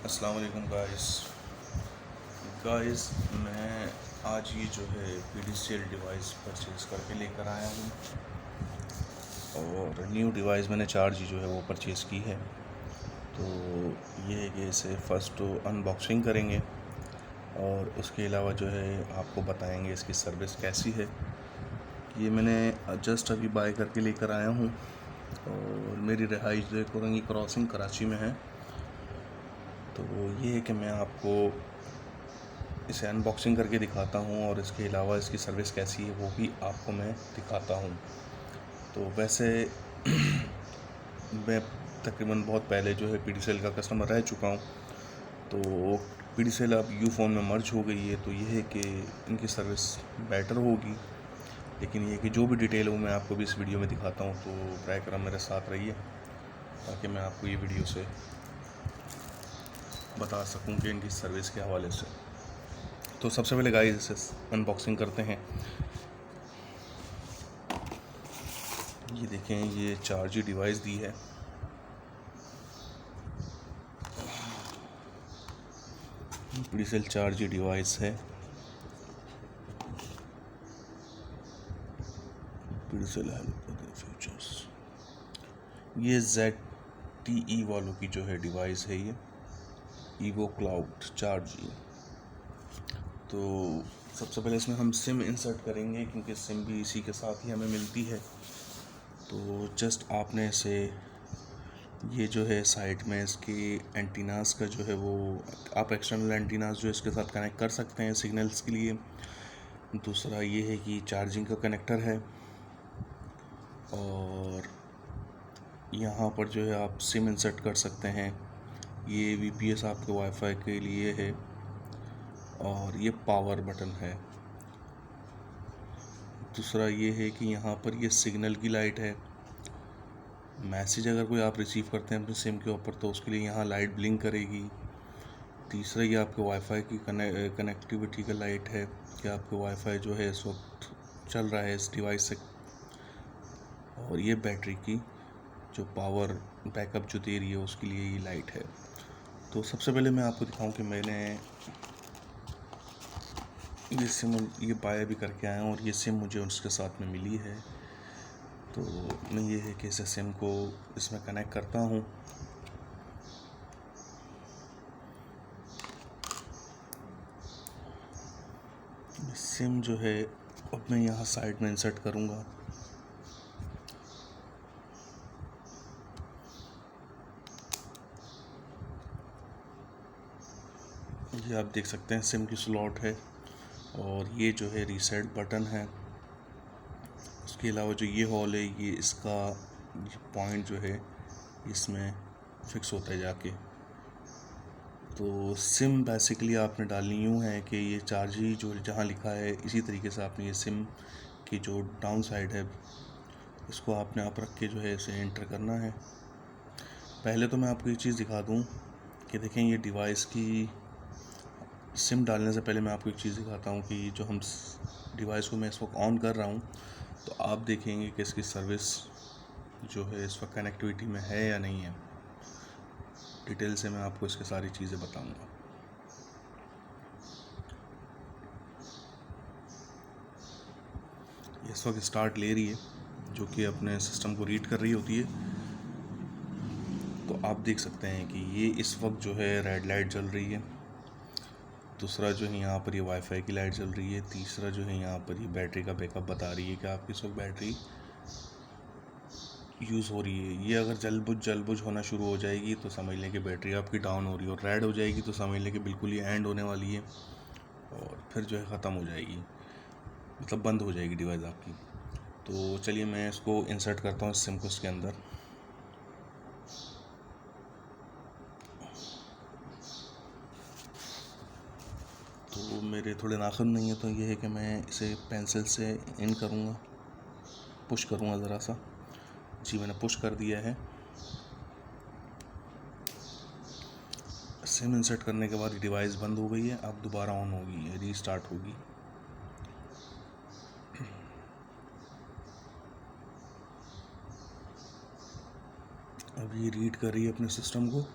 अस्सलाम वालेकुम गाइस मैं आज ये जो है PDCL डिवाइस परचेज़ करके लेकर आया हूँ और न्यू डिवाइस मैंने 4G जो है वो परचेज़ की है। तो ये है कि इसे फ़र्स्ट तो अनबॉक्सिंग करेंगे और उसके अलावा जो है आपको बताएंगे इसकी सर्विस कैसी है। ये मैंने जस्ट अभी बाय करके लेकर आया हूँ और मेरी रिहाइश जो है कोरंगी क्रॉसिंग कराची में है। तो ये है कि मैं आपको इसे अनबॉक्सिंग करके दिखाता हूँ और इसके अलावा इसकी सर्विस कैसी है वो भी आपको मैं दिखाता हूँ। तो वैसे मैं तकरीबन बहुत पहले जो है PDCL का कस्टमर रह चुका हूँ। तो PDCL अब यूफोन में मर्ज हो गई है, तो ये है कि इनकी सर्विस बेटर होगी। लेकिन ये कि जो भी डिटेल हो मैं आपको भी इस वीडियो में दिखाता हूँ, तो बर करम मेरे साथ रहिए ताकि मैं आपको ये वीडियो से बता सकूँ कि इनकी सर्विस के हवाले से। तो सबसे पहले गाइस इसे अनबॉक्सिंग करते हैं। ये देखें, ये 4G डिवाइस दी है। PDCL 4G डिवाइस है। PDCL फीचर्स, ये ZTE वालों की जो है डिवाइस है, ये ईवो क्लाउड 4G। तो सबसे पहले इसमें हम सिम इंसर्ट करेंगे क्योंकि सिम भी इसी के साथ ही हमें मिलती है। तो जस्ट आपने इसे ये जो है साइड में इसके एंटीनास का जो है वो आप एक्सटर्नल एंटीनास जो इसके साथ कनेक्ट कर सकते हैं सिग्नल्स के लिए। दूसरा ये है कि चार्जिंग का कनेक्टर है और यहाँ पर जो है आप सिम इंसर्ट कर सकते हैं। ये VPS आपके वाईफाई के लिए है और ये पावर बटन है। दूसरा ये है कि यहाँ पर ये सिग्नल की लाइट है। मैसेज अगर कोई आप रिसीव करते हैं अपने सिम के ऊपर तो उसके लिए यहाँ लाइट ब्लिंक करेगी। तीसरा ये आपके वाईफाई की कनेक्टिविटी का लाइट है कि आपके वाईफाई जो है इस वक्त चल रहा है इस डिवाइस से। और ये बैटरी की जो पावर बैकअप जो दे रही है उसके लिए ये लाइट है। तो सबसे पहले मैं आपको दिखाऊं कि मैंने ये सिम ये बाय भी करके आया हूँ और ये सिम मुझे उसके साथ में मिली है। तो मैं ये है कि इसे सिम को इसमें कनेक्ट करता हूँ। सिम जो है अब मैं यहाँ साइड में इंसर्ट करूँगा। ये आप देख सकते हैं सिम की स्लॉट है और ये जो है रीसेट बटन है। उसके अलावा जो ये हॉल है ये इसका पॉइंट जो है इसमें फिक्स होता है जाके। तो सिम बेसिकली आपने डालनी यूँ है कि ये 4G जो जहाँ लिखा है इसी तरीके से आपने ये सिम की जो डाउन साइड है इसको आपने आप रख के जो है इसे एंटर करना है। पहले तो मैं आपको ये चीज़ दिखा दूँ कि देखें ये डिवाइस की सिम डालने से पहले मैं आपको एक चीज़ दिखाता हूँ कि जो हम डिवाइस को मैं इस वक्त ऑन कर रहा हूँ तो आप देखेंगे कि इसकी सर्विस जो है इस वक्त कनेक्टिविटी में है या नहीं है। डिटेल से मैं आपको इसकी सारी चीज़ें बताऊँगा। इस वक्त स्टार्ट ले रही है जो कि अपने सिस्टम को रीड कर रही होती है। तो आप देख सकते हैं कि ये इस वक्त जो है रेड लाइट जल रही है। दूसरा जो है यहाँ पर ये वाईफाई की लाइट जल रही है। तीसरा जो है यहाँ पर ये बैटरी का बैकअप बता रही है कि आपकी इस वक्त बैटरी यूज़ हो रही है। ये अगर जल बुझ होना शुरू हो जाएगी तो समझ लें कि बैटरी आपकी डाउन हो रही है और रेड हो जाएगी तो समझ लें कि बिल्कुल ये एंड होने वाली है और फिर जो है ख़त्म हो जाएगी, मतलब बंद हो जाएगी डिवाइस आपकी। तो चलिए मैं इसको इंसर्ट करता हूँ सिम को इसके अंदर। तो मेरे थोड़े नाखून नहीं है तो ये है कि मैं इसे पेंसिल से इन करूँगा, पुश करूँगा ज़रा सा। जी मैंने पुश कर दिया है। सिम इंसर्ट करने के बाद डिवाइस बंद हो गई है, अब दोबारा ऑन होगी, रीस्टार्ट होगी। अब ये रीड कर रही है अपने सिस्टम को।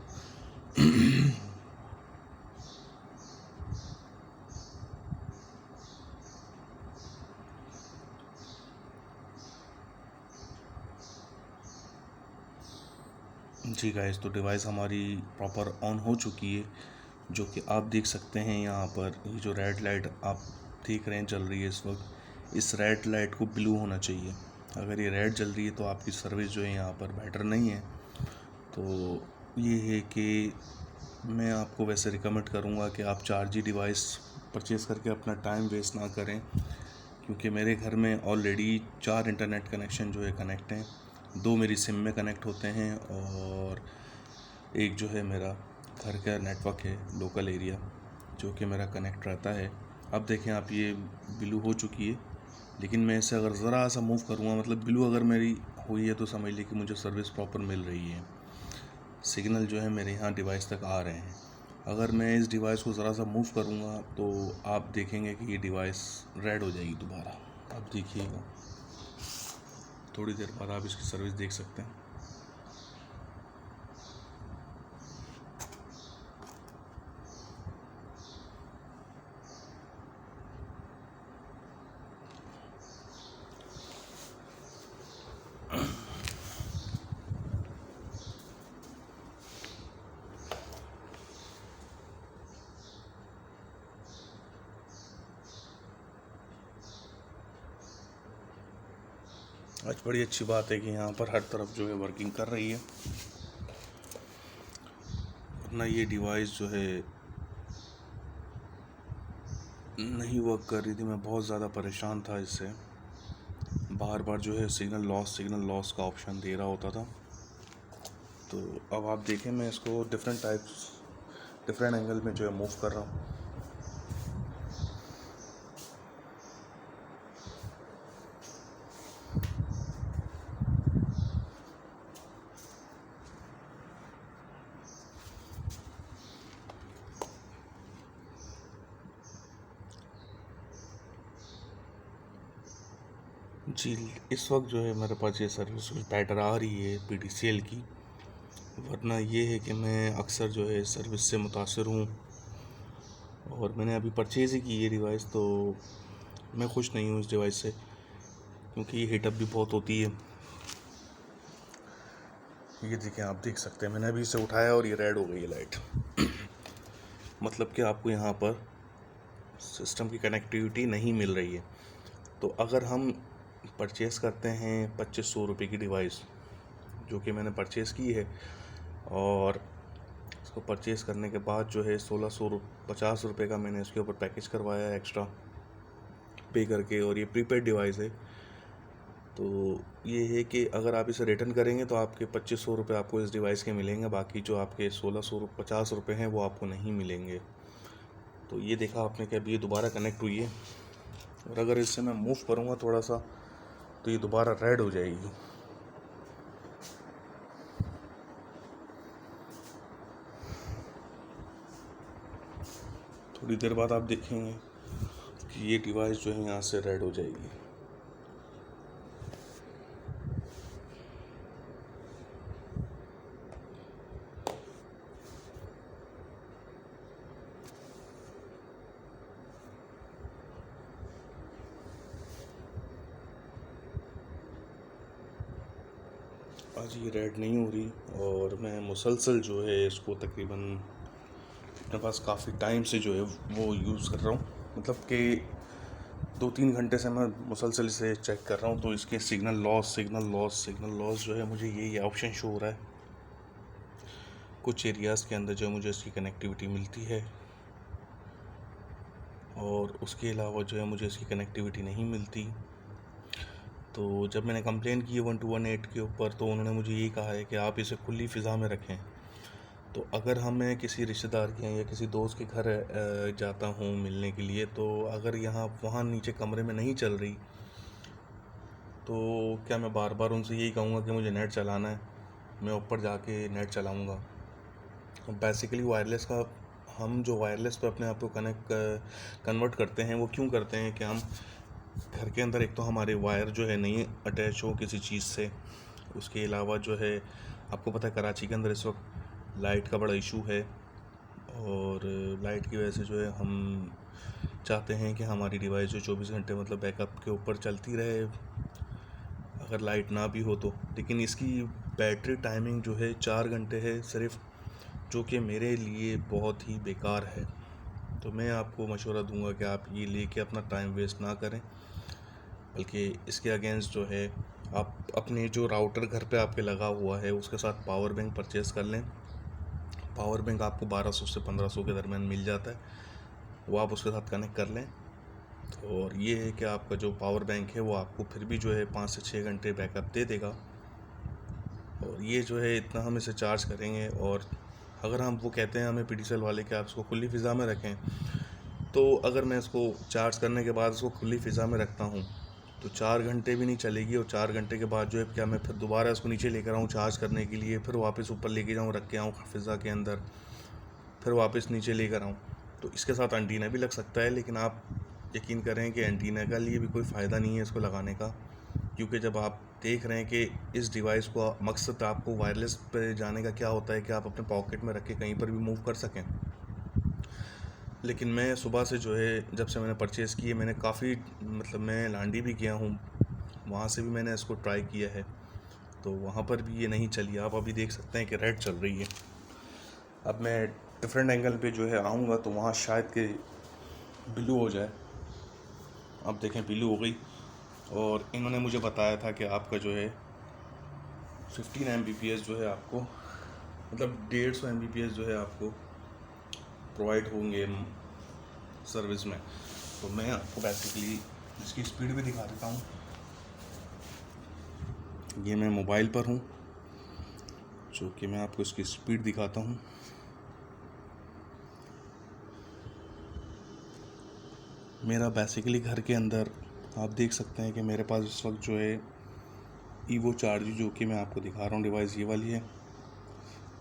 जी गाइस, तो डिवाइस हमारी प्रॉपर ऑन हो चुकी है, जो कि आप देख सकते हैं यहाँ पर। ये जो रेड लाइट आप देख रहे हैं चल रही है इस वक्त, इस रेड लाइट को ब्लू होना चाहिए। अगर ये रेड जल रही है तो आपकी सर्विस जो है यहाँ पर बेटर नहीं है। तो ये है कि मैं आपको वैसे रिकमेंड करूँगा कि आप 4G डिवाइस परचेज़ करके अपना टाइम वेस्ट ना करें, क्योंकि मेरे घर में ऑलरेडी 4 इंटरनेट कनेक्शन जो है कनेक्ट हैं। 2 मेरी सिम में कनेक्ट होते हैं और एक जो है मेरा घर का नेटवर्क है लोकल एरिया, जो कि मेरा कनेक्ट रहता है। अब देखें आप, ये ब्लू हो चुकी है, लेकिन मैं इसे अगर ज़रा सा मूव करूँगा, मतलब ब्लू अगर मेरी हुई है तो समझ लीजिए कि मुझे सर्विस प्रॉपर मिल रही है। सिग्नल जो है मेरे यहाँ डिवाइस तक आ रहे हैं। अगर मैं इस डिवाइस को ज़रा सा मूव करूँगा तो आप देखेंगे कि ये डिवाइस रेड हो जाएगी दोबारा। आप देखिएगा, थोड़ी देर बाद आप इसकी सर्विस देख सकते हैं। आज बड़ी अच्छी बात है कि यहाँ पर हर तरफ जो है वर्किंग कर रही है, वरना ये डिवाइस जो है नहीं वर्क कर रही थी। मैं बहुत ज़्यादा परेशान था इससे, बार बार जो है सिग्नल लॉस का ऑप्शन दे रहा होता था। तो अब आप देखें, मैं इसको डिफरेंट एंगल में जो है मूव कर रहा हूँ। जी, इस वक्त जो है मेरे पास ये सर्विस कुछ बेटर आ रही है PTCL की, वरना ये है कि मैं अक्सर जो है सर्विस से मुतासर हूँ और मैंने अभी परचेज़ ही की ये डिवाइस, तो मैं खुश नहीं हूँ इस डिवाइस से, क्योंकि ये हीटअप भी बहुत होती है। ये देखिए, आप देख सकते हैं, मैंने अभी इसे उठाया और ये रेड हो गई है लाइट। मतलब कि आपको यहाँ पर सिस्टम की कनेक्टिविटी नहीं मिल रही है। तो अगर हम परचेज़ करते हैं 2500 रुपये की डिवाइस, जो कि मैंने परचेज़ की है, और इसको परचेज़ करने के बाद जो है 1650 रुपये का मैंने इसके ऊपर पैकेज करवाया एक्स्ट्रा पे करके, और ये प्रीपेड डिवाइस है। तो ये है कि अगर आप इसे रिटर्न करेंगे तो आपके 2500 रुपये आपको इस डिवाइस के मिलेंगे, बाकी जो आपके 1650 रुपये हैं वो आपको नहीं मिलेंगे। तो ये देखा आपने कि अभी ये दोबारा कनेक्ट हुई है, और अगर इससे मैं मूव करूँगा थोड़ा सा तो ये दोबारा रेड हो जाएगी। थोड़ी देर बाद आप देखेंगे कि ये डिवाइस जो है यहाँ से रेड हो जाएगी। आज ये रेड नहीं हो रही, और मैं मुसलसल जो है इसको तकरीबन अपने पास काफ़ी टाइम से जो है वो यूज़ कर रहा हूँ। मतलब कि 2-3 घंटे से मैं मुसलसल इसे चेक कर रहा हूँ। तो इसके सिग्नल लॉस जो है, मुझे ये ऑप्शन शो हो रहा है। कुछ एरियाज़ के अंदर जो है मुझे इसकी कनेक्टिविटी मिलती है, और उसके अलावा जो है मुझे इसकी कनेक्टिविटी नहीं मिलती। तो जब मैंने कंप्लेन की है 1218 के ऊपर, तो उन्होंने मुझे ये कहा है कि आप इसे खुली फ़िज़ा में रखें। तो अगर मैं किसी रिश्तेदार के या किसी दोस्त के घर जाता हूँ मिलने के लिए, तो अगर वहाँ नीचे कमरे में नहीं चल रही, तो क्या मैं बार बार उनसे यही कहूँगा कि मुझे नेट चलाना है, मैं ऊपर जाके नेट चलाऊँगा? बेसिकली वायरलेस का, हम जो वायरलेस पे अपने आप को कन्वर्ट करते हैं, वो क्यों करते हैं कि हम घर के अंदर एक तो हमारे वायर जो है नहीं अटैच हो किसी चीज़ से। उसके अलावा जो है, आपको पता है कराची के अंदर इस वक्त लाइट का बड़ा इशू है, और लाइट की वजह से जो है हम चाहते हैं कि हमारी डिवाइस जो 24 घंटे मतलब बैकअप के ऊपर चलती रहे, अगर लाइट ना भी हो तो। लेकिन इसकी बैटरी टाइमिंग जो है 4 घंटे है सिर्फ, जो कि मेरे लिए बहुत ही बेकार है। तो मैं आपको मशवरा दूंगा कि आप ये लेके अपना टाइम वेस्ट ना करें, बल्कि इसके अगेंस्ट जो है आप अपने जो राउटर घर पे आपके लगा हुआ है उसके साथ पावर बैंक परचेज़ कर लें। पावर बैंक आपको 1200 से 1500 के दरमियान मिल जाता है, वो आप उसके साथ कनेक्ट कर लें। और ये है कि आपका जो पावर बैंक है वो आपको फिर भी जो है 5 से 6 घंटे बैकअप दे देगा। और ये जो है इतना हम इसे चार्ज करेंगे, और अगर हम वो कहते हैं हमें पीडीसीएल वाले कि आप इसको खुली फ़िज़ा में रखें, तो अगर मैं इसको चार्ज करने के बाद इसको खुली फ़िज़ा में रखता हूँ तो 4 घंटे भी नहीं चलेगी, और 4 घंटे के बाद जो है क्या मैं फिर दोबारा इसको नीचे लेकर आऊँ चार्ज करने के लिए, फिर वापस ऊपर लेके जाऊँ, रख के आऊँ फ़िज़ा के अंदर, फिर वापस नीचे लेकर आऊँ। तो इसके साथ एंटीना भी लग सकता है, लेकिन आप यकीन करें कि एंटीना का लिए भी कोई फ़ायदा नहीं है इसको लगाने का, क्योंकि जब आप देख रहे हैं कि इस डिवाइस को मकसद आपको वायरलेस पे जाने का क्या होता है कि आप अपने पॉकेट में रख के कहीं पर भी मूव कर सकें। लेकिन मैं सुबह से जो है जब से मैंने परचेज़ की है, मैंने काफ़ी मतलब मैं लांडी भी गया हूँ, वहाँ से भी मैंने इसको ट्राई किया है, तो वहाँ पर भी ये नहीं चली। आप अभी देख सकते हैं कि रेड चल रही है। अब मैं डिफरेंट एंगल पे जो है आऊँगा तो वहाँ शायद कि ब्लू हो जाए। अब देखें ब्लू हो गई, और इन्होंने मुझे बताया था कि आपका जो है 15 Mbps जो है आपको, मतलब 150 Mbps जो है आपको प्रोवाइड होंगे सर्विस में। तो मैं आपको बेसिकली इसकी स्पीड भी दिखा देता हूँ। ये मैं मोबाइल पर हूँ, जो कि मैं आपको इसकी स्पीड दिखाता हूँ। मेरा बेसिकली घर के अंदर आप देख सकते हैं कि मेरे पास इस वक्त जो है ईवो चार्ज जो कि मैं आपको दिखा रहा हूँ डिवाइस ये वाली है,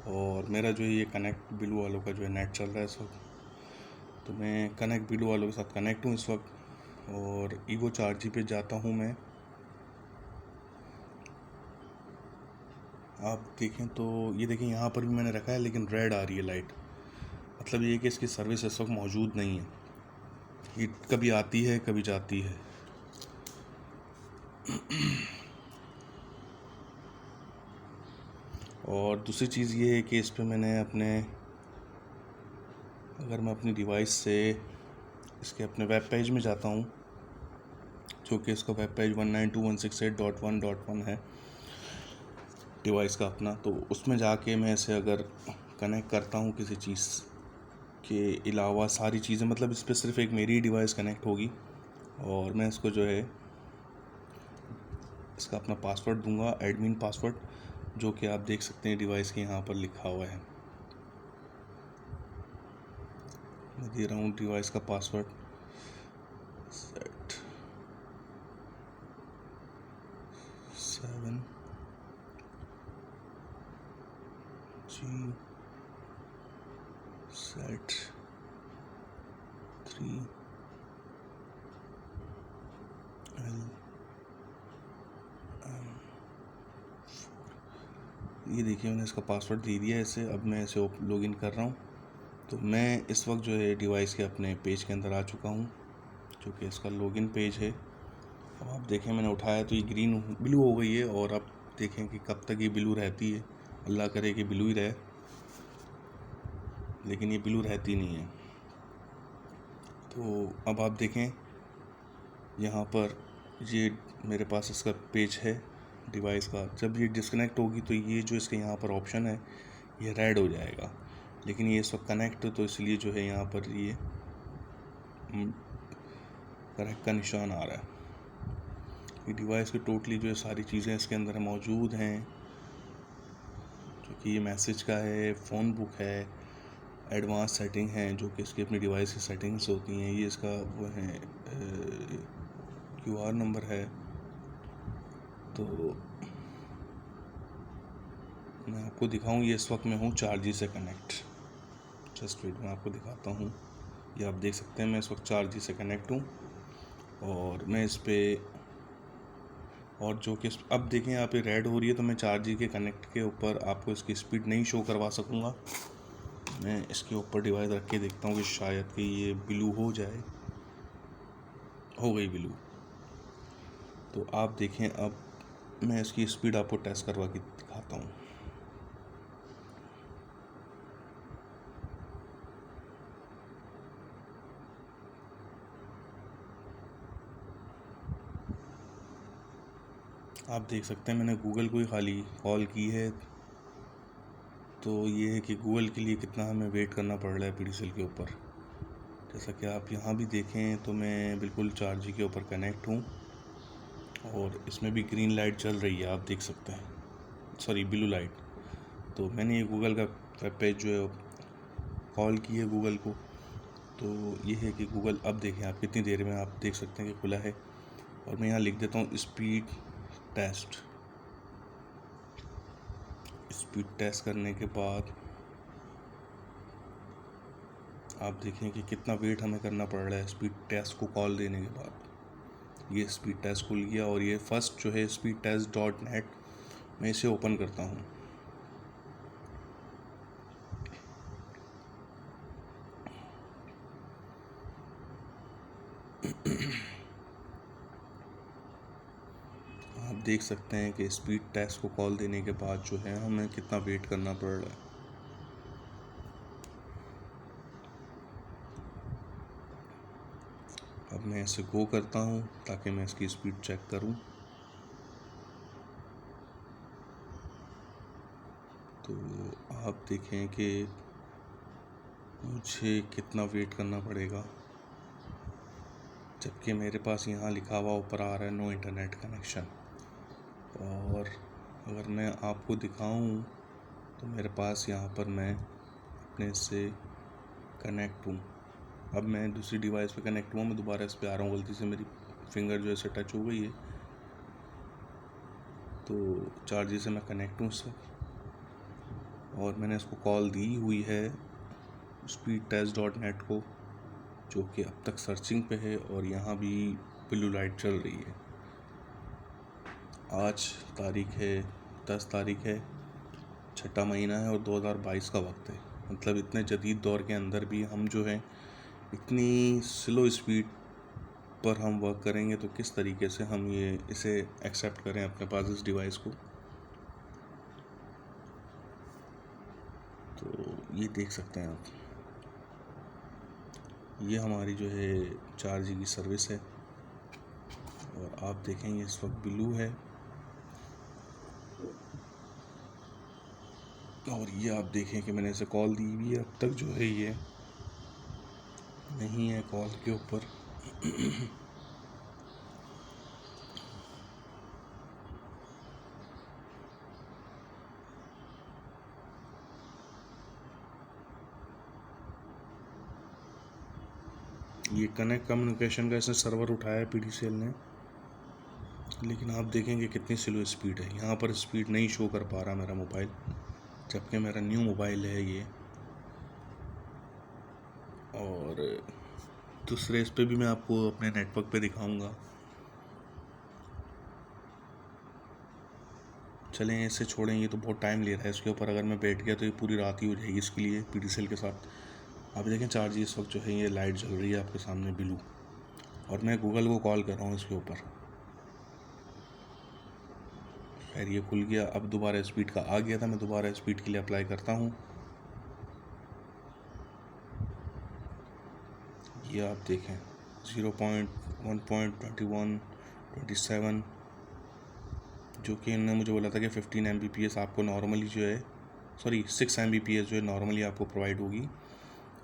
और मेरा जो है ये कनेक्ट बिलू वालों का जो है नेट चल रहा है इस वक्त। तो मैं कनेक्ट बिलू वालों के साथ कनेक्ट हूँ इस वक्त, और ईवो चार्ज पे जाता हूँ मैं। आप देखें तो ये देखें यहाँ पर भी मैंने रखा है, लेकिन रेड आ रही है लाइट, मतलब ये कि इसकी सर्विस इस वक्त मौजूद नहीं है। ये कभी आती है कभी जाती है। और दूसरी चीज़ ये है कि इस पर मैंने अगर मैं अपनी डिवाइस से इसके अपने वेब पेज में जाता हूँ, जो कि इसका वेब पेज 192.168.1.1 है डिवाइस का अपना, तो उसमें जाके मैं इसे अगर कनेक्ट करता हूँ किसी चीज़ के अलावा सारी चीज़ें, मतलब इस पर सिर्फ एक मेरी डिवाइस कनेक्ट होगी, और मैं इसको जो है इसका अपना पासवर्ड दूंगा, एडमिन पासवर्ड, जो कि आप देख सकते हैं डिवाइस के यहाँ पर लिखा हुआ है। मैं दे रहा हूँ डिवाइस का password set 7 G set 3 L ये देखिए मैंने इसका पासवर्ड दे दिया है इसे। अब मैं इसे लॉगिन कर रहा हूँ। तो मैं इस वक्त जो है डिवाइस के अपने पेज के अंदर आ चुका हूँ, जो कि इसका लॉगिन पेज है। अब आप देखें मैंने उठाया तो ये ब्लू हो गई है, और अब देखें कि कब तक ये ब्लू रहती है। अल्लाह करे कि ब्लू ही रहे, लेकिन ये ब्लू रहती नहीं है। तो अब आप देखें यहाँ पर ये मेरे पास इसका पेज है डिवाइस का। जब ये डिस्कनेक्ट होगी तो ये जो इसके यहाँ पर ऑप्शन है ये रेड हो जाएगा, लेकिन ये इस वक्त कनेक्ट तो इसलिए जो है यहाँ पर ये करेक्ट का निशान आ रहा है। ये डिवाइस की टोटली जो है सारी चीज़ें इसके अंदर मौजूद हैं, जो कि ये मैसेज का है, फ़ोन बुक है, एडवांस सेटिंग है जो कि इसकी अपनी डिवाइस की सेटिंग्स होती हैं, ये इसका वो है QR नंबर है। तो मैं आपको दिखाऊं, ये इस वक्त मैं हूँ 4G से कनेक्ट। जस्ट वेट, मैं आपको दिखाता हूँ। ये आप देख सकते हैं मैं इस वक्त 4G से कनेक्ट हूँ, और मैं इस पर, और जो कि अब देखें यहाँ पे रेड हो रही है, तो मैं 4G के कनेक्ट के ऊपर आपको इसकी स्पीड नहीं शो करवा सकूँगा। मैं इसके ऊपर डिवाइस रख के देखता हूँ कि शायद कि ये ब्लू हो जाए। हो गई ब्लू। तो आप देखें अब मैं इसकी स्पीड आपको टेस्ट करवा के दिखाता हूँ। आप देख सकते हैं मैंने गूगल को ही खाली कॉल की है, तो ये है कि गूगल के लिए कितना हमें वेट करना पड़ रहा है पीडीसीएल के ऊपर। जैसा कि आप यहाँ भी देखें तो मैं बिल्कुल 4G के ऊपर कनेक्ट हूँ और इसमें भी ग्रीन लाइट चल रही है, आप देख सकते हैं, सॉरी ब्लू लाइट। तो मैंने ये गूगल का वेब पेज जो है कॉल की है गूगल को, तो ये है कि गूगल अब देखें आप कितनी देर में आप देख सकते हैं कि खुला है। और मैं यहाँ लिख देता हूँ स्पीड टेस्ट। स्पीड टेस्ट करने के बाद आप देखें कि कितना वेट हमें करना पड़ रहा है स्पीड टेस्ट को कॉल देने के बाद। ये स्पीड टेस्ट खुल गया और ये फर्स्ट जो है speedtest.net, मैं इसे ओपन करता हूँ। आप देख सकते हैं कि स्पीड टेस्ट को कॉल देने के बाद जो है हमें कितना वेट करना पड़ रहा है। अब मैं इसे गो करता हूँ ताकि मैं इसकी स्पीड चेक करूँ। तो आप देखें कि मुझे कितना वेट करना पड़ेगा, जबकि मेरे पास यहाँ लिखा हुआ ऊपर आ रहा है नो इंटरनेट कनेक्शन। और अगर मैं आपको दिखाऊं तो मेरे पास यहाँ पर मैं अपने से कनेक्ट हूँ। अब मैं दूसरी डिवाइस पे कनेक्ट हुआ, मैं दोबारा इस पे आ रहा हूँ, गलती से मेरी फिंगर जो है से टच हो गई है, तो 4G से मैं कनेक्ट हूँ इससे और मैंने इसको कॉल दी हुई है speedtest.net को, जो कि अब तक सर्चिंग पे है और यहाँ भी ब्लू लाइट चल रही है। आज तारीख है 10 तारीख है, 6वां महीना है और 2022 का वक्त है। मतलब इतने जदीद दौर के अंदर भी हम जो है इतनी स्लो स्पीड पर हम वर्क करेंगे तो किस तरीके से हम इसे एक्सेप्ट करें अपने पास इस डिवाइस को। तो ये देख सकते हैं आप, ये हमारी जो है 4G की सर्विस है और आप देखेंगे इस वक्त ब्लू है और ये आप देखें कि मैंने इसे कॉल दी हुई है, अब तक जो है ये नहीं है कॉल के ऊपर। ये कनेक्ट कम्युनिकेशन का इसने सर्वर उठाया है पीडीसीएल ने, लेकिन आप देखेंगे कितनी स्लो स्पीड है। यहाँ पर स्पीड नहीं शो कर पा रहा मेरा मोबाइल, जबकि मेरा न्यू मोबाइल है ये। और दूसरे इस पे भी मैं आपको अपने नेटवर्क पे दिखाऊंगा। चलें इसे छोड़ें, ये तो बहुत टाइम ले रहा है इसके ऊपर। अगर मैं बैठ गया तो ये पूरी रात ही हो जाएगी इसके लिए पीडीसीएल के साथ। आप देखें 4G इस वक्त जो है ये लाइट जल रही है आपके सामने ब्लू, और मैं गूगल को कॉल कर रहा हूँ इसके ऊपर। खैर ये खुल गया, अब दोबारा स्पीड का आ गया था, मैं दोबारा स्पीड के लिए अप्लाई करता हूँ। ये आप देखें 0.1.21 जो कि इन्होंने मुझे बोला था कि 15 Mbps आपको नॉर्मली जो है, सॉरी 6 Mbps जो है नॉर्मली आपको प्रोवाइड होगी,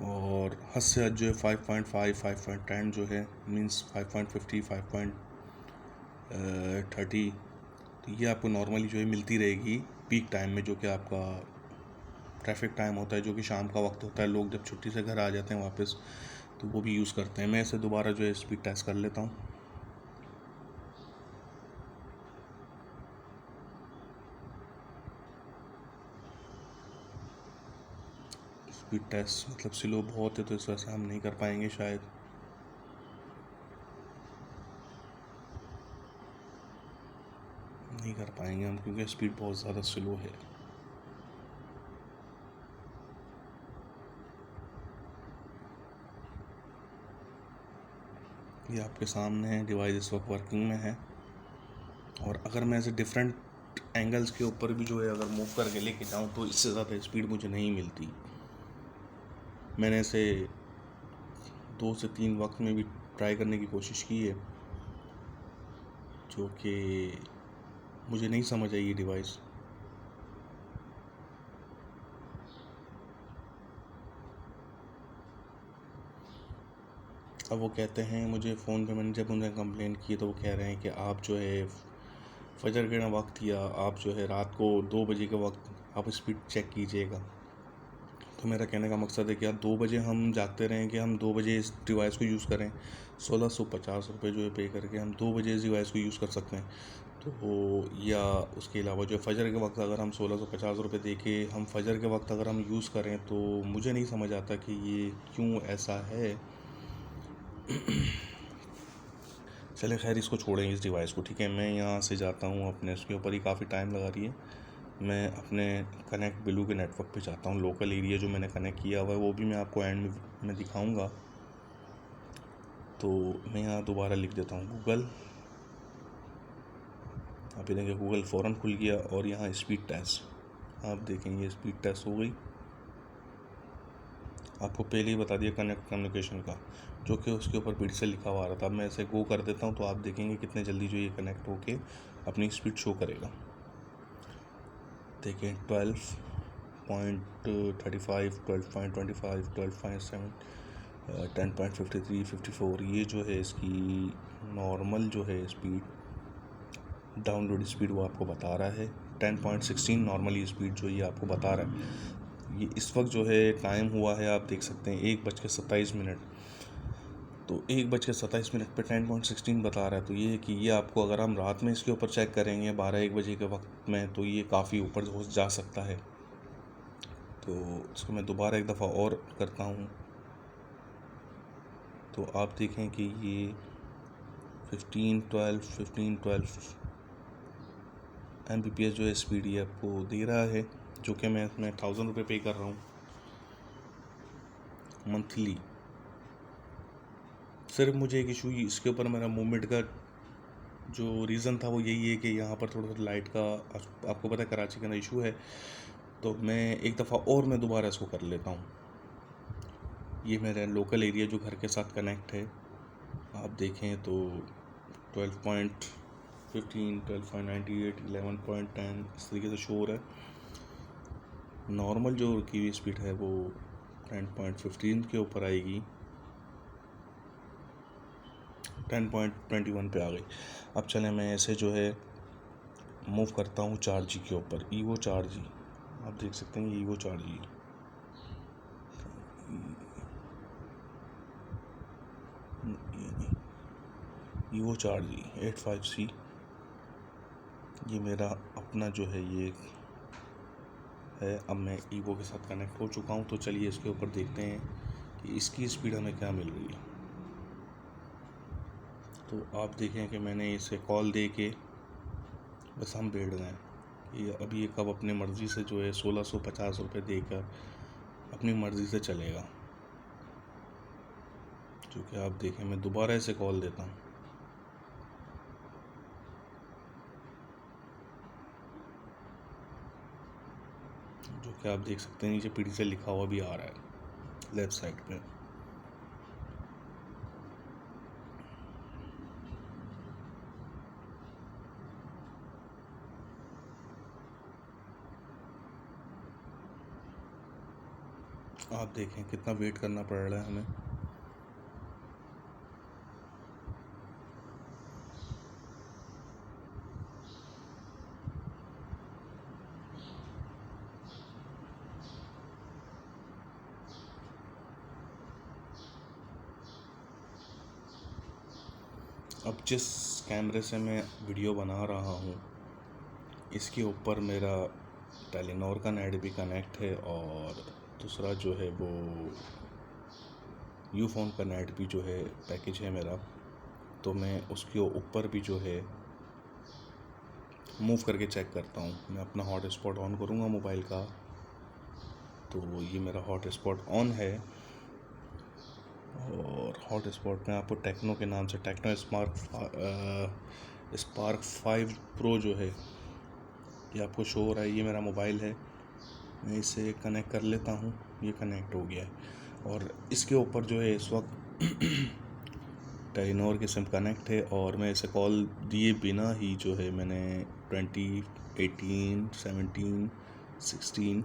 और हद से हद जो है 5.5 5.10 जो है मींस 5.50 5.30, तो ये आपको नॉर्मली जो है मिलती रहेगी पीक टाइम में, जो कि आपका ट्रैफिक टाइम होता है, जो कि शाम का वक्त होता है। लोग जब छुट्टी से घर आ जाते हैं वापस, तो वो भी यूज़ करते हैं। मैं इसे दोबारा जो है स्पीड टेस्ट कर लेता हूँ। स्पीड टेस्ट मतलब स्लो बहुत है, तो इस वजह से हम नहीं कर पाएंगे शायद। नहीं कर पाएंगे हम क्योंकि स्पीड बहुत ज़्यादा स्लो है। ये आपके सामने है, डिवाइस इस वक्त वर्किंग में है। और अगर मैं ऐसे डिफरेंट एंगल्स के ऊपर भी जो है अगर मूव करके लेके जाऊँ तो इससे ज़्यादा स्पीड मुझे नहीं मिलती। मैंने इसे 2 से 3 वक्त में भी ट्राई करने की कोशिश की है, जो कि मुझे नहीं समझ आई ये डिवाइस। अब वो कहते हैं मुझे फ़ोन पे, मैंने जब उन्हें कंप्लेन की तो वो कह रहे हैं कि आप जो है फजर के वक्त या आप जो है रात को 2 बजे के वक्त आप स्पीड चेक कीजिएगा। तो मेरा कहने का मकसद है कि आप 2 बजे हम जागते रहें कि हम 2 बजे इस डिवाइस को यूज़ करें। 1650 रुपये जो है पे करके हम 2 बजे इस डिवाइस को यूज़ कर सकते हैं। तो या उसके अलावा जो फ़जर के वक्त अगर हम 1650 रुपये दे के हम फ़जर के वक्त अगर हम यूज़ करें तो मुझे नहीं समझ आता कि ये क्यों ऐसा है। चले खैर, इसको छोड़ें इस डिवाइस को, ठीक है। मैं यहाँ से जाता हूँ अपने उसके ऊपर ही काफ़ी टाइम लगा रही है। मैं अपने कनेक्ट ब्लू के नेटवर्क पे जाता हूँ। लोकल एरिया जो मैंने कनेक्ट किया हुआ है वो भी मैं आपको एंड में दिखाऊंगा। तो मैं यहाँ दोबारा लिख देता हूँ गूगल। आप ये देखें गूगल फ़ौरन खुल गया और यहाँ स्पीड टेस्ट आप देखेंगे, स्पीड टेस्ट हो गई। आपको पहले ही बता दिया कनेक्ट कम्युनिकेशन का, जो कि उसके ऊपर पीठ से लिखा हुआ आ रहा था। अब मैं ऐसे गो कर देता हूँ तो आप देखेंगे कितने जल्दी जो ये कनेक्ट होके अपनी स्पीड शो करेगा। देखें 12.35, 12.25, 12.7, 10.53, 54, ये जो है इसकी नॉर्मल जो है स्पीड, डाउनलोड स्पीड वो आपको बता रहा है। 10.16 नॉर्मली स्पीड जो ये आपको बता रहा है। ये इस वक्त जो है टाइम हुआ है, आप देख सकते हैं 1:27। तो 1:27 पे 10.16 बता रहा है। तो ये है कि ये आपको अगर हम रात में इसके ऊपर चेक करेंगे 12-1 बजे के वक्त में तो ये काफ़ी ऊपर हो जा सकता है। तो इसको मैं दोबारा एक दफ़ा और करता हूँ तो आप देखें कि ये 15-12 Mbps जो है स्पीड ये आपको दे रहा है, जो कि मैं इसमें 1000 रुपये पे कर रहा हूँ मंथली। सिर्फ मुझे एक इशू इसके ऊपर मेरा मूवमेंट का जो रीज़न था वो यही है कि यहाँ पर थोड़ा सा लाइट का आपको पता है कराची का ना इशू है। तो मैं एक दफ़ा और मैं दोबारा इसको कर लेता हूँ। ये मेरा लोकल एरिया जो घर के साथ कनेक्ट है, आप देखें तो 12.15, 12.98, 11.10 इस तरीके से शोर है। नॉर्मल जो की हुई स्पीड है वो 10.15 के ऊपर आएगी, 10.21 पे आ गई। अब चलें मैं ऐसे जो है मूव करता हूँ 4G के ऊपर, ईवो 4G। आप देख सकते हैं evo 4G, evo 4G 85C। ये मेरा अपना जो है ये है। अब मैं ईवो के साथ कनेक्ट हो चुका हूँ। तो चलिए इसके ऊपर देखते हैं कि इसकी स्पीड हमें क्या मिल रही है। तो आप देखें कि मैंने इसे कॉल दे के बस हम बैठ गए। ये अभी ये कब अपनी मर्ज़ी से जो है 1650 रुपये देकर अपनी मर्ज़ी से चलेगा, जो कि आप देखें। मैं दोबारा इसे कॉल देता हूँ। जो कि आप देख सकते हैं नीचे पीढ़ी से लिखा हुआ भी आ रहा है लेफ़्ट साइड पे। आप देखें कितना वेट करना पड़ रहा है हमें। अब जिस कैमरे से मैं वीडियो बना रहा हूँ इसके ऊपर मेरा टेलीनॉर का नेट भी कनेक्ट है और दूसरा जो है वो यूफोन का नेट भी जो है पैकेज है मेरा। तो मैं उसके ऊपर भी जो है मूव करके चेक करता हूँ। मैं अपना हॉटस्पॉट ऑन करूँगा मोबाइल का, तो ये मेरा हॉटस्पॉट ऑन है। और हॉटस्पॉट में आपको टेक्नो के नाम से, टेक्नो स्पार्क 5 प्रो जो है ये आपको शो हो रहा है, ये मेरा मोबाइल है। मैं इसे कनेक्ट कर लेता हूँ, ये कनेक्ट हो गया है। और इसके ऊपर जो है इस वक्त टेलीनॉर की सिम कनेक्ट है और मैं इसे कॉल दिए बिना ही जो है मैंने 20, 18, 17, 16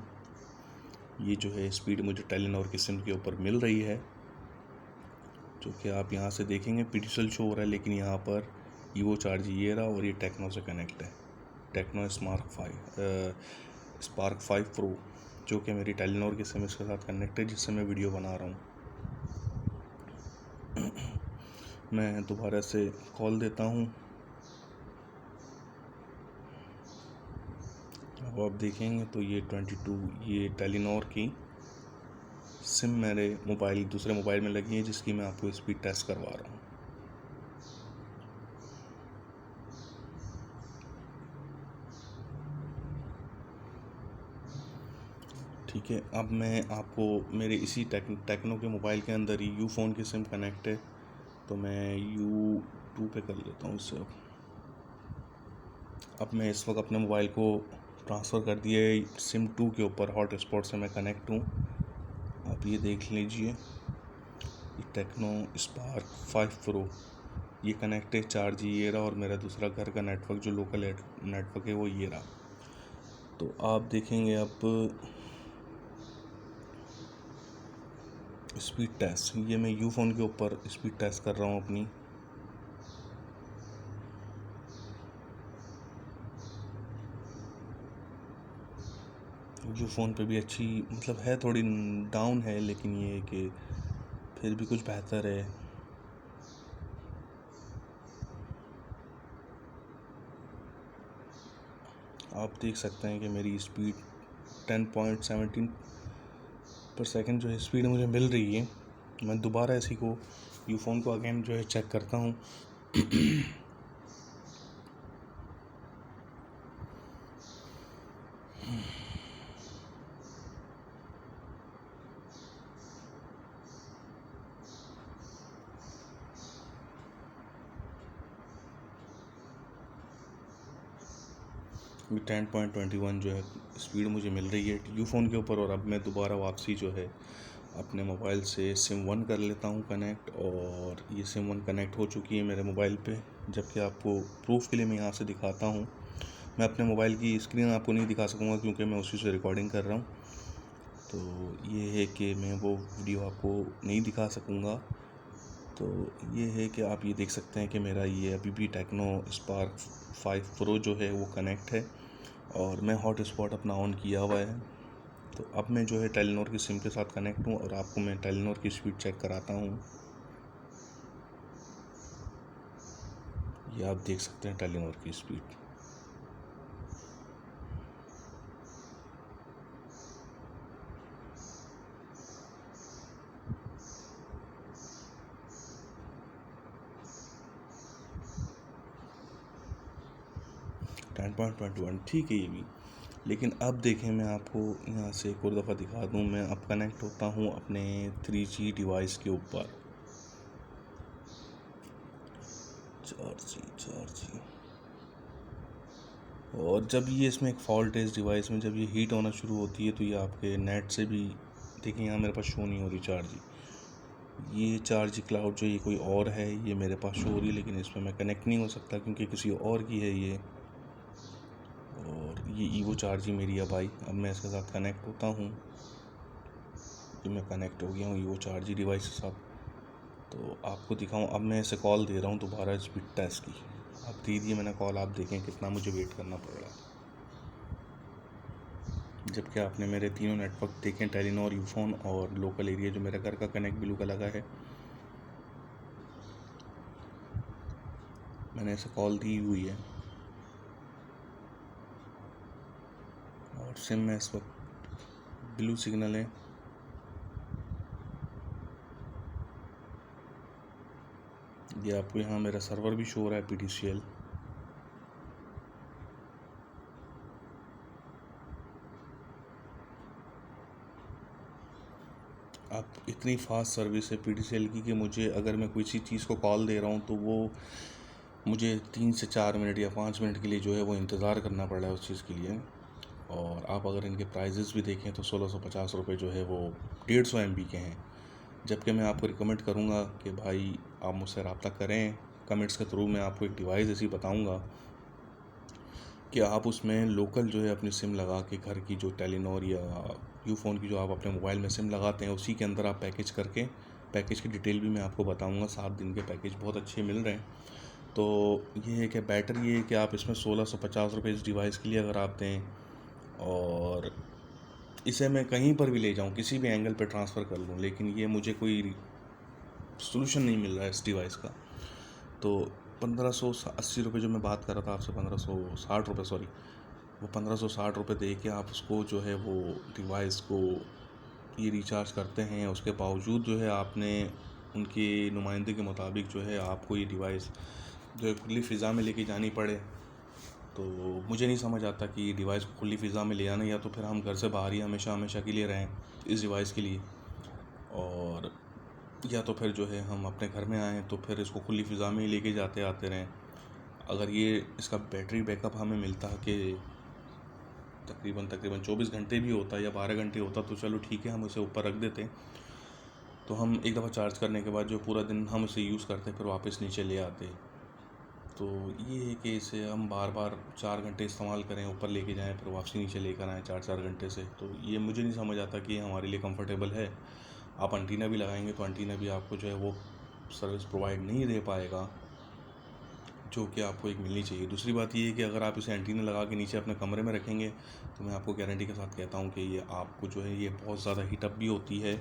ये जो है स्पीड मुझे टेलीनॉर की सिम के ऊपर मिल रही है, जो कि आप यहाँ से देखेंगे पीटीसीएल शो हो रहा है, लेकिन यहाँ पर ईवो चार्ज ये रहा और ये टेक्नो से कनेक्ट है। टेक्नो स्पार्क 5 प्रो जो कि मेरी टेलीनॉर की सिम के साथ कनेक्ट है, जिससे मैं वीडियो बना रहा हूँ। मैं दोबारा से कॉल देता हूँ। अब आप देखेंगे तो ये 22 ये टेलीनॉर की सिम मेरे दूसरे मोबाइल में लगी है, जिसकी मैं आपको स्पीड टेस्ट करवा रहा हूँ। ठीक है, अब मैं आपको मेरे इसी टेक्नो के मोबाइल के अंदर ही यूफोन की सिम कनेक्ट है, तो मैं U2 पे कर लेता हूँ इसे। अब मैं इस वक्त अपने मोबाइल को ट्रांसफ़र कर दिए सिम 2 के ऊपर, हॉटस्पॉट से मैं कनेक्ट हूँ। आप ये देख लीजिए, ये टेक्नो स्पार्क 5 प्रो ये कनेक्ट है, चार्ज ये रहा और मेरा दूसरा घर का नेटवर्क जो लोकल नेटवर्क है वो ये रहा। तो आप देखेंगे अब स्पीड टेस्ट, ये मैं यूफोन के ऊपर स्पीड टेस्ट कर रहा हूँ अपनी। यूफोन पे भी अच्छी मतलब है, थोड़ी डाउन है, लेकिन ये है कि फिर भी कुछ बेहतर है। आप देख सकते हैं कि मेरी स्पीड 10.17 पर सेकंड जो है स्पीड मुझे मिल रही है। मैं दोबारा इसी को यूफोन को अगेन जो है चेक करता हूँ। ये 10.21 जो है स्पीड मुझे मिल रही है यूफोन के ऊपर। और अब मैं दोबारा वापसी जो है अपने मोबाइल से सिम 1 कर लेता हूँ कनेक्ट, और ये सिम 1 कनेक्ट हो चुकी है मेरे मोबाइल पे। जबकि आपको प्रूफ के लिए मैं यहाँ से दिखाता हूँ, मैं अपने मोबाइल की स्क्रीन आपको नहीं दिखा सकूँगा क्योंकि मैं उसी से रिकॉर्डिंग कर रहा हूँ। तो ये है कि मैं वो वीडियो आपको नहीं दिखा सकूँगा। तो ये है कि आप ये देख सकते हैं कि मेरा ये अभी भी टेक्नो स्पार्क 5 प्रो जो है वो कनेक्ट है और मैं हॉटस्पॉट अपना ऑन किया हुआ है। तो अब मैं जो है टेलीनॉर की सिम के साथ कनेक्ट हूँ और आपको मैं टेलीनॉर की स्पीड चेक कराता हूँ। ये आप देख सकते हैं टेलीनॉर की स्पीड। टेन पॉइंट 21 ठीक है ये भी। लेकिन अब देखें, मैं आपको यहाँ से एक और दफ़ा दिखा दूँ। मैं अब कनेक्ट होता हूँ अपने 3G डिवाइस के ऊपर। 4G और जब ये इसमें एक फॉल्ट है इस डिवाइस में, जब ये हीट होना शुरू होती है तो ये आपके नेट से भी, देखिए यहाँ मेरे पास शो नहीं हो रही 4G। ये 4G क्लाउड जो ये कोई और है, ये मेरे पास शो हो रही है, लेकिन इसमें मैं कनेक्ट नहीं हो सकता क्योंकि किसी और की है ये। और ये ईवो 4G मेरी अब आई। अब मैं इसके साथ कनेक्ट होता हूँ। कि मैं कनेक्ट हो गया हूँ ईवो 4G डिवाइस के साथ। तो आपको दिखाऊँ, अब मैं इसे कॉल दे रहा हूँ दोबारा स्पीड टेस्ट की। अब दे दिए मैंने कॉल, आप देखें कितना मुझे वेट करना पड़ रहा है। जबकि आपने मेरे तीनों नेटवर्क देखें, टेलीनॉर, यूफोन और लोकल एरिया जो मेरे घर का कनेक्ट ब्लू का लगा है। मैंने इसे कॉल दी हुई है और सिम में इस वक्त ब्लू सिग्नल है। ये आपको यहाँ मेरा सर्वर भी शो हो रहा है PTCL। अब इतनी फास्ट सर्विस है PTCL की कि मुझे अगर मैं किसी चीज़ को कॉल दे रहा हूँ तो वो मुझे 3 से 4 मिनट या 5 मिनट के लिए जो है वो इंतज़ार करना पड़ रहा है उस चीज़ के लिए। और आप अगर इनके प्राइजेज़ भी देखें तो 1650 रुपये जो है वो 150 MB के हैं। जबकि मैं आपको रिकमेंड करूँगा कि भाई आप मुझसे रब्ता करें, कमेंट्स के थ्रू मैं आपको एक डिवाइस ऐसी बताऊँगा कि आप उसमें लोकल जो है अपनी सिम लगा के घर की जो टेलीनॉर या यूफ़ोन की जो आप अपने मोबाइल में सिम लगाते हैं उसी के अंदर आप पैकेज करके, पैकेज की डिटेल भी मैं आपको बताऊँगा। 7 दिन के पैकेज बहुत अच्छे मिल रहे हैं। तो ये है कि बेटर ये है कि आप इसमें 1650 रुपये इस डिवाइस के लिए अगर आप दें, और इसे मैं कहीं पर भी ले जाऊँ, किसी भी एंगल पे ट्रांसफ़र कर लूँ, लेकिन ये मुझे कोई सॉल्यूशन नहीं मिल रहा है इस डिवाइस का। तो 1580 रुपये जो मैं बात कर रहा था आपसे, 1560 रुपये सॉरी, वो 1560 रुपये दे के आप उसको जो है वो डिवाइस को ये रिचार्ज करते हैं। उसके बावजूद जो है आपने उनके नुमाइंदे के मुताबिक जो है आपको ये डिवाइस जो है खुली फ़िज़ा में लेके जानी पड़े। तो मुझे नहीं समझ आता कि ये डिवाइस को खुली फ़िज़ा में ले आना, या तो फिर हम घर से बाहर ही हमेशा हमेशा के लिए रहें इस डिवाइस के लिए, और या तो फिर जो है हम अपने घर में आएँ तो फिर इसको खुली फ़िज़ा में ही लेके जाते आते रहें। अगर ये इसका बैटरी बैकअप हमें मिलता कि तकरीबन 24 घंटे भी होता या 12 घंटे होता तो चलो ठीक है, हम उसे ऊपर रख देते। तो हम एक दफ़ा चार्ज करने के बाद जो पूरा दिन हम इसे यूज़ करते फिर वापस नीचे ले आते। तो ये है कि इसे हम बार बार 4 घंटे इस्तेमाल करें, ऊपर लेके जाएं, फिर वापसी नीचे लेकर आएँ 4-4 घंटे से, तो ये मुझे नहीं समझ आता कि ये हमारे लिए कंफर्टेबल है। आप एंटीना भी लगाएंगे तो एंटीना भी आपको जो है वो सर्विस प्रोवाइड नहीं दे पाएगा जो कि आपको एक मिलनी चाहिए। दूसरी बात ये है कि अगर आप इसे एंटीना लगा के नीचे अपने कमरे में रखेंगे तो मैं आपको गारंटी के साथ कहता हूँ कि ये आपको जो है ये बहुत ज़्यादा हीटअप भी होती है